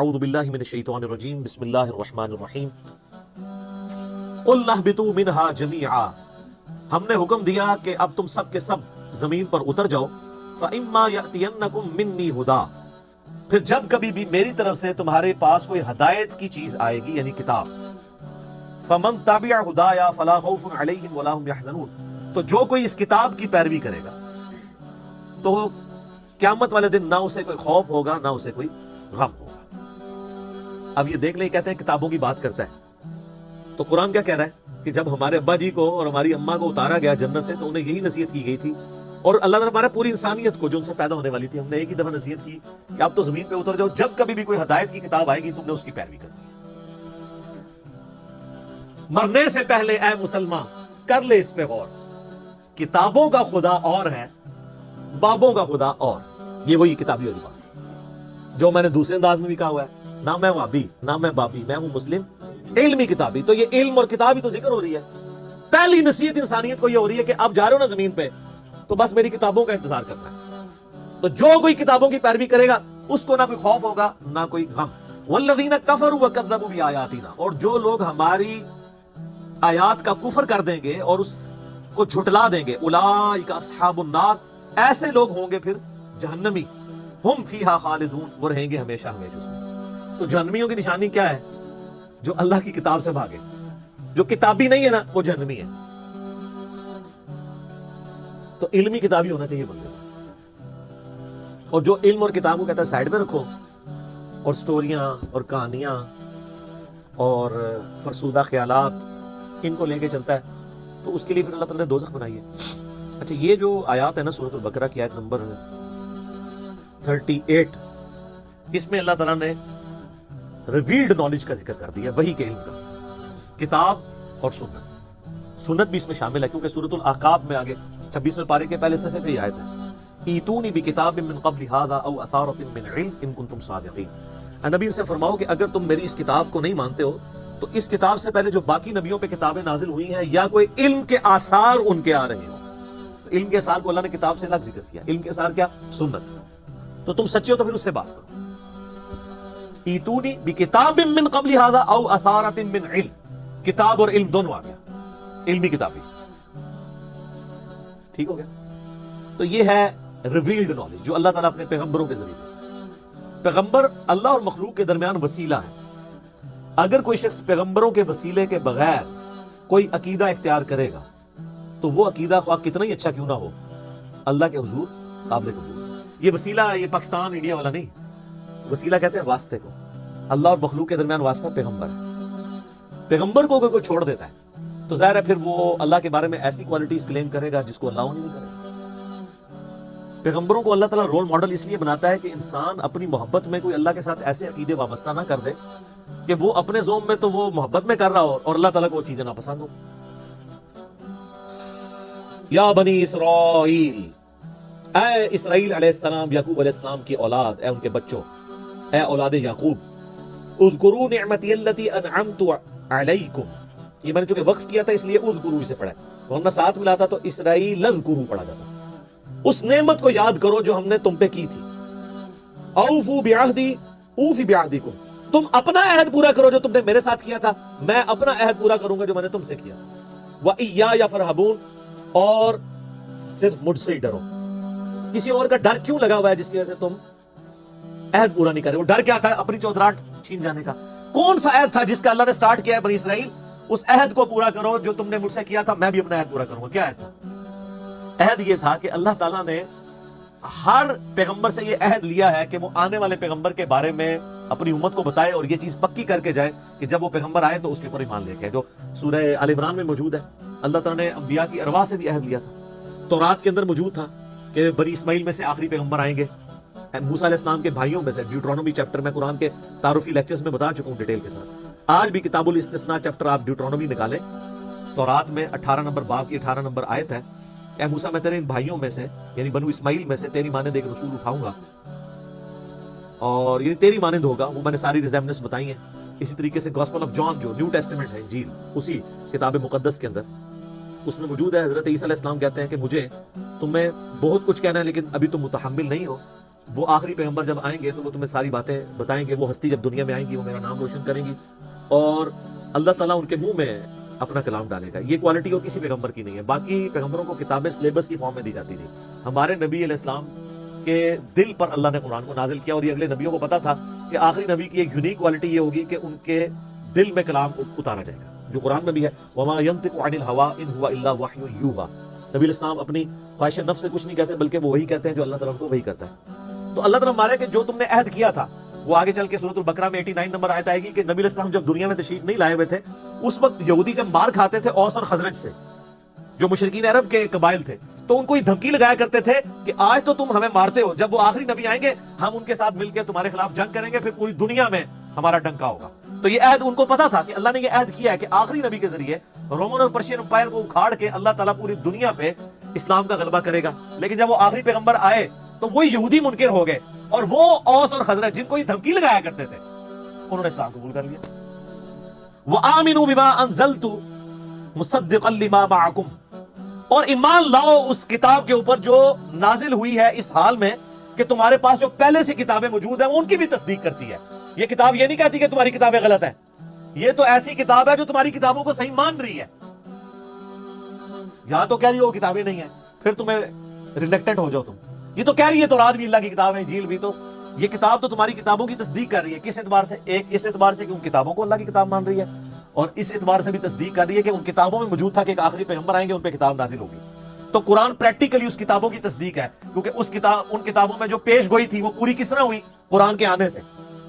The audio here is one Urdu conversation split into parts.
اعوذ باللہ من الشیطان الرجیم بسم اللہ الرحمن الرحیم قل اہبطوا منہا جمیعا، ہم نے حکم دیا کہ اب تم سب کے سب زمین پر اتر جاؤ، فإما یأتینکم منی ہدا، پھر جب کبھی بھی میری طرف سے تمہارے پاس کوئی ہدایت کی چیز آئے گی یعنی کتاب، فمن تبع ہدایا فلا خوف علیہم ولا هم یحزنون، تو جو کوئی اس کتاب کی پیروی کرے گا تو قیامت والے دن نہ اسے کوئی خوف ہوگا نہ اسے کوئی غم ہوگا۔ اب یہ دیکھ لیں، کہتے ہیں کتابوں کی بات کرتا ہے، تو قرآن کیا کہہ رہا ہے کہ جب ہمارے ابا جی کو اور ہماری اماں کو اتارا گیا جنت سے تو انہیں یہی نصیحت کی گئی تھی، اور اللہ تعالیٰ ہمارا پوری انسانیت کو جو ان سے پیدا ہونے والی تھی، ہم نے ایک ہی دفعہ نصیحت کی کہ آپ تو زمین پہ اتر جاؤ، جب کبھی بھی کوئی ہدایت کی کتاب آئے گی تم نے اس کی پیروی کرنی ہے۔ مرنے سے پہلے اے مسلمان کر لے اس پہ غور، کتابوں کا خدا اور ہے، بابوں کا خدا اور، یہ وہی کتابی والی بات ہے جو میں نے دوسرے انداز میں بھی کہا ہوا ہے، نہ میں وابی نہ میں بابی، میں ہوں مسلم علمی کتابی۔ تو یہ علم اور کتاب ہی تو ذکر ہو رہی ہے، پہلی نصیحت انسانیت کو یہ ہو رہی ہے کہ اب جا رہے ہو نا زمین پہ تو بس میری کتابوں کا انتظار کرنا ہے، تو جو کوئی کتابوں کی پیروی کرے گا اس کو نہ کوئی خوف ہوگا نہ کوئی غم۔ والذین کفروا وکذبوا بآیاتنا، اور جو لوگ ہماری آیات کا کفر کر دیں گے اور اس کو جھٹلا دیں گے، اولئک اصحاب النار، ایسے لوگ ہوں گے پھر جہنمی، ہم فیہا خالدون، وہ رہیں گے ہمیشہ ہمیشہ اس میں۔ تو جہنمیوں کی نشانی کیا ہے؟ جو اللہ کی کتاب سے بھاگے، جو کتابی نہیں ہے نا وہ جہنمی ہے۔ تو علمی کتابی ہونا چاہیے بندے کو، اور جو علم اور کتاب کو کہتا ہے سائیڈ میں رکھو، اور سٹوریاں اور کہانیاں اور فرسودہ خیالات ان کو لے کے چلتا ہے، تو اس کے لیے پھر اللہ تعالیٰ نے دوزخ بنائی ہے۔ اچھا، یہ جو آیات ہے نا سورۃ البقرہ کی آیت نمبر 38، اس میں اللہ تعالیٰ نے ریویلڈ نالج کا ذکر کر دیا، وحی کے علم کا، کتاب اور سنت بھی اس میں شامل ہے، کیونکہ سورۃ الاحقاف میں آگے 26ویں پارے کے پہلے صفحے پہ یہ آیت ہے، ایتونی بکتاب من قبل ھذا او اثارۃ من علم ان کنتم صادقین۔ نبی سے فرماؤ کہ اگر تم میری اس کتاب کو نہیں مانتے ہو تو اس کتاب سے پہلے جو باقی نبیوں پہ کتابیں نازل ہوئی ہیں یا کوئی علم کے آثار ان کے آ رہے ہو، علم کے آثار کو اللہ نے کتاب سے الگ ذکر کیا، علم کے آثار کیا؟ سنت، تو تم سچے ہو تو پھر اس سے بات کرو۔ ایتونی بکتاب من قبل ھذا او اثارۃ من علم، کتاب اور علم دونوں آ گیا، علمی کتابی، ٹھیک ہو گیا؟ تو یہ ہے ریویلڈ نالج جو اللہ تعالیٰ اپنے پیغمبروں کے ذریعے دیتا ہے۔ پیغمبر اللہ اور مخلوق کے درمیان وسیلہ ہے، اگر کوئی شخص پیغمبروں کے وسیلے کے بغیر کوئی عقیدہ اختیار کرے گا تو وہ عقیدہ خواہ کتنا ہی اچھا کیوں نہ ہو اللہ کے حضور قابل قبول۔ یہ وسیلہ یہ پاکستان انڈیا والا نہیں، وسیلہ کہتے ہیں واسطے کو، اللہ اور مخلوق کے درمیان واسطہ پیغمبر ہے۔ پیغمبر کو کوئی چھوڑ دیتا ہے تو ظاہر ہے پھر وہ اللہ کے بارے میں ایسی کوالٹیز کلیم کرے گا جس کو اللہ نہیں کرے گا۔ پیغمبروں کو اللہ تعالیٰ رول ماڈل اس لیے بناتا ہے کہ انسان اپنی محبت میں کوئی اللہ کے ساتھ ایسے عقیدے وابستہ نہ کر دے کہ وہ اپنے زوم میں تو وہ محبت میں کر رہا ہو اور اللہ تعالیٰ کو وہ چیزیں ناپسند ہو۔ یا بنی اسرائیل، اے اسرائیل علیہ السلام، یعقوب علیہ السلام کی اولاد، اے ان کے بچوں، اے اولاد یعقوب، اذکروا نعمتی التی انعمت علیکم، یہ میں نے چونکہ وقف کیا تھا اس لیے اذکروا اسے پڑھا ہے، ورنہ ساتھ ملا تھا تو اسرائیل اذکروا پڑھا جاتا۔ اس نعمت کو یاد کرو جو ہم نے تم پہ کی تھی، اوفوا بعہدی اوفی بعہدکم، تم اپنا عہد پورا کرو جو تم نے میرے ساتھ کیا تھا، میں اپنا عہد پورا کروں گا جو میں نے تم سے کیا تھا، وَإِيَّايَ فَارْهَبُونَ، اور صرف مجھ سے ہی ڈرو۔ کسی اور کا ڈر کیوں لگا ہوا ہے جس کی وجہ سے تم عہد پورا نہیں کر رہے؟ وہ ڈر کیا تھا؟ اپنی چودراہٹ چھین جانے کا۔ کون سا عہد تھا جس کا اللہ نے سٹارٹ کیا ہے بنی اسرائیل؟ اس عہد کو پورا کرو جو تم نے مجھ سے کیا تھا، میں بھی اپنا عہد پورا کروں گا۔ کیا عہد تھا؟ عہد یہ تھا کہ اللہ تعالیٰ نے ہر پیغمبر سے یہ عہد لیا ہے کہ وہ آنے والے پیغمبر کے بارے میں اپنی امت کو بتائے اور یہ چیز پکی کر کے جائے کہ جب وہ پیغمبر آئے تو اس کے اوپر ایمان لے کے، جو سورہ آل عمران میں موجود ہے۔ اللہ تعالیٰ نے انبیاء کی ارواح سے بھی عہد لیا تھا، تورات کے اندر موجود تھا کہ بنی اسماعیل میں سے آخری پیغمبر آئیں گے، موسیٰ علیہ السلام کے بھائیوں میں سے، ڈیوٹرانومی چیپٹر میں قرآن کے تعارفی لیکچرز میں بتا چکا ہوں ڈیٹیل کے ساتھ۔ آج بھی کتاب الاستثناء چیپٹر آپ ڈیوٹرانومی نکالیں، تورات میں 18 نمبر باب کی 18 نمبر آیت ہے، اے موسیٰ میں تیرے ان بھائیوں میں سے یعنی بنو اسماعیل میں سے تیری مانند ایک رسول اٹھاؤں گا اور یہ تیری مانند ہوگا، وہ میں نے ساری ریزیمنس بتائی ہیں۔ اسی طریقے سے گاسپل آف جان جو نیو ٹیسٹمنٹ ہے، انجیل، اسی کتاب مقدس کے اندر اس میں موجود ہے، حضرت عیسیٰ علیہ السلام کہتے ہیں کہ مجھے تمہیں بہت کچھ کہنا ہے لیکن ابھی تم متحمل نہیں ہو، وہ آخری پیغمبر جب آئیں گے تو وہ تمہیں ساری باتیں بتائیں گے. وہ ہستی جب دنیا میں آئیں گی وہ میرا نام روشن کریں گی اور اللہ تعالیٰ ان کے منہ میں اپنا کلام ڈالے گا. یہ کوالٹی اور کسی پیغمبر کی نہیں ہے. باقی پیغمبروں کو کتابیں سلیبس کی فارم میں دی جاتی تھی. ہمارے نبی علیہ السلام کے دل پر اللہ نے قرآن کو نازل کیا اور یہ اگلے نبیوں کو پتا تھا کہ آخری نبی کی ایک یونیک کوالٹی یہ ہوگی کہ ان کے دل میں کلام اتارا جائے گا, جو قرآن میں بھی ہے وما ينطق عن الهوى ان هو الا وحی یوحى. نبی علیہ السلام اپنی خواہش نفس سے کچھ نہیں کہتے بلکہ وہ وہی کہتے ہیں جو اللہ تعالیٰ کو وہی کرتا ہے. تو اللہ تعالیٰ ہمارے کہ جو تم نے عہد کیا تھا وہ آگے چل کے سورۃ البقرہ میں 89 نمبر آیت آئے گی کہ نبی علیہ السلام جب دنیا میں تشریف نہیں لائے ہوئے تھے اس وقت یہودی جب مار کھاتے تھے اوس اور خزرج سے, جو مشرکین عرب کے قبائل تھے, تو ان کو یہ دھمکی لگایا کرتے تھے کہ آج تو تم ہمیں مارتے ہو, جب وہ آخری نبی آئیں گے ہم ان کے ساتھ مل کے تمہارے خلاف جنگ کریں گے, پھر پوری دنیا میں ہمارا ڈنکا ہوگا. تو یہ عہد ان کو پتا تھا کہ اللہ نے یہ عہد کیا ہے کہ آخری نبی کے ذریعے رومن اور پرشین امپائر کو اکھاڑ کے اللہ تعالیٰ پوری دنیا پہ اسلام کا غلبہ کرے گا. لیکن جب وہ آخری پیغمبر آئے تو وہی یہودی منکر ہو گئے اور وہ اوس اور خزرج جن کو یہ دھمکی لگایا کرتے تھے انہوں نے اسلام قبول کر لیا. وَآمِنُوا بِمَا أَنزَلْتُ مُصَدِّقًا لِمَا مَعَكُمْ, اور ایمان لاؤ اس کتاب کے اوپر جو نازل ہوئی ہے اس حال میں کہ تمہارے پاس جو پہلے سے کتابیں موجود ہیں ان کی بھی تصدیق کرتی ہے. یہ کتاب یہ نہیں کہتی کہ تمہاری کتابیں غلط ہیں, یہ تو ایسی کتاب ہے جو تمہاری کتابوں کو صحیح مان رہی ہے. یہاں تو کہہ رہی ہو کتابیں نہیں ہیں, پھر تمہیں ریلیکٹنٹ ہو جاؤ تم. یہ تو کہہ رہی ہے تورات بھی اللہ کی کتاب ہے, انجیل بھی, تو یہ کتاب تو تمہاری کتابوں کی تصدیق کر رہی ہے. کس اعتبار سے؟ ایک اس اعتبار سے کہ ان کتابوں کو اللہ کی کتاب مان رہی ہے, اور اس اعتبار سے بھی تصدیق کر رہی ہے کہ ان کتابوں میں موجود تھا کہ ایک آخری پیغمبر آئیں گے ان پہ کتاب نازل ہوگی. تو قرآن پریکٹیکلی اس کتابوں کی تصدیق ہے, کیونکہ ان کتابوں میں جو پیش گوئی تھی وہ پوری کس طرح ہوئی؟ قرآن کے آنے سے.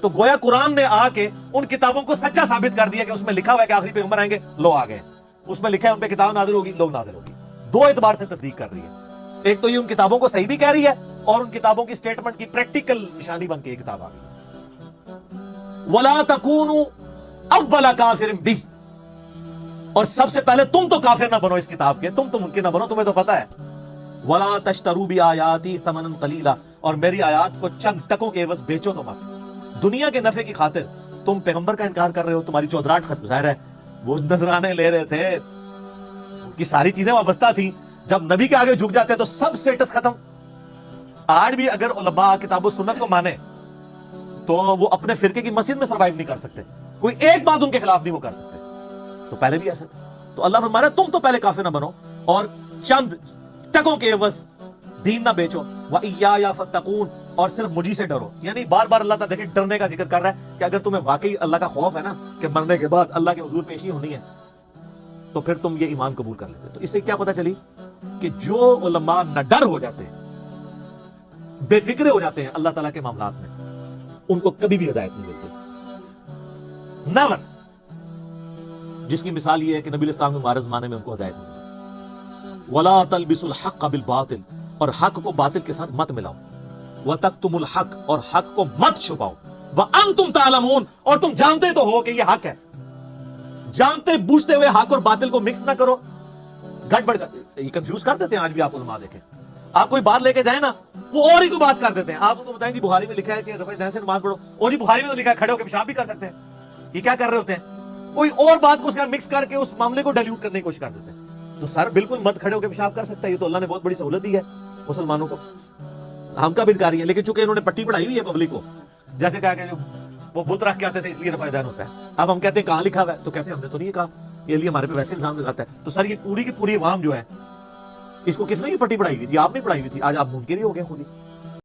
تو گویا قرآن نے آ کے ان کتابوں کو سچا ثابت کر دیا کہ اس میں لکھا ہوا ہے کہ آخری پیغمبر آئیں گے, لو آ گئے. اس میں لکھا ہے ان پہ کتاب نازل ہوگی, لوگ نازل ہوگی. دو اعتبار سے تصدیق کر رہی ہے. ایک تو یہ ان کتابوں کو صحیح بھی کہہ رہی ہے اور ان کتابوں کی سٹیٹمنٹ کی پریکٹیکل نشانی بن کے یہ کتاب آ گئی. وَلَا تَكُونُوا أَوَّلَ كَافِرٍ بِهِ, اور سب سے پہلے تم تو کافر نہ بنو اس کتاب کے, تم منکر نہ بنو, تمہیں تو پتا ہے. وَلَا تَشْتَرُوا بِآيَاتِي ثَمَنًا قَلِيلًا, اور میری آیات کو چند ٹکوں کے عوض بیچو تو مت. دنیا کے نفع کی خاطر تم پیغمبر کا انکار کر رہے ہو, تمہاری چودراہٹ ختم. ظاہر ہے وہ نذرانے لے رہے تھے, ان کی ساری چیزیں وابستہ تھیں. جب نبی کے آگے جھک جاتے ہیں تو سب سٹیٹس ختم. آج بھی اگر علماء کتاب و سنت کو مانے تو وہ اپنے فرقے کی مسجد میں سروائیو نہیں کر سکتے, کوئی ایک بات ان کے خلاف نہیں وہ کر سکتے. تو پہلے بھی ایسا تھا. تو اللہ فرما رہا ہے تم تو پہلے کافر نہ بنو اور چند ٹکوں کے عوض دین نہ بیچو. وَإِيَّايَ فَاتَّقُونَ, اور صرف مجھے سے ڈرو. یعنی بار بار اللہ تعالیٰ دیکھیں ڈرنے کا ذکر کر رہا ہے کہ اگر تمہیں واقعی اللہ کا خوف ہے نا کہ مرنے کے بعد اللہ کے حضور پیشی ہونی ہے تو پھر تم یہ ایمان قبول کر لیتے. تو اس سے کیا پتہ چلی کہ جو علماء نہ ڈر ہو جاتے ہیں, بے فکرے ہو جاتے ہیں اللہ تعالیٰ کے معاملات میں, ان کو کبھی بھی ہدایت نہیں ملتی. نیور. جس کی مثال یہ ہے کہ نبی علیہ السلام کے مبارک زمانے میں ان کو ہدایت نہیں ملی. وَلَا تَلْبِسُوا الْحَقَّ بِالْبَاطِلِ, اور حق کو باطل کے ساتھ مت ملاؤ. وَتَكْتُمُوا الْحَقَّ, اور حق کو مت چھپاؤ. وَأَنْتُمْ تَعْلَمُونَ, اور تم جانتے تو ہو کہ یہ حق ہے. جانتے بوجھتے ہوئے حق اور باطل کو مکس نہ کرو. گڑبڑ یہ کنفیوز کر دیتے ہیں آج بھی. آپ علماء دیکھیں, آپ کوئی بات لے کے جائیں نا وہ اور ہی کو بات کر دیتے ہیں. آپ ان کو بتائیں کہ بخاری میں لکھا ہے کہ رفع دہن سے نماز پڑھو, اور جی بخاری میں تو لکھا ہے کھڑے ہو کے پیشاب بھی کر سکتے ہیں. یہ کیا کر رہے ہوتے ہیں؟ کوئی اور بات کو اس کا مکس کر کے اس معاملے کو ڈائلیوٹ کرنے کی کوشش کر دیتے ہیں. تو سر بالکل مت کھڑے ہو کے پیشاب کر سکتا ہے, یہ تو اللہ نے بہت بڑی سہولت دی ہے مسلمانوں کو. ہم کا بھی انکاری ہے, لیکن چونکہ انہوں نے پٹی پڑھائی ہوئی ہے پبلک کو, جیسے کہا کہ وہ بت رکھ کے آتے تھے اس لیے رفع دہن ہوتا ہے. اب ہم کہتے ہیں کہاں لکھا ہوا ہے, تو کہتے ہیں ہم نے تو نہیں کہا, یہ لیے ہمارے پہ ویسے الزام لگاتا ہے. تو سر یہ پوری کی پوری عوام جو ہے اس کو کس نے یہ پٹی پڑھائی ہوئی تھی؟ آپ نے پڑھائی ہوئی تھی. آج آپ منکر ہی ہو گئے خود ہی.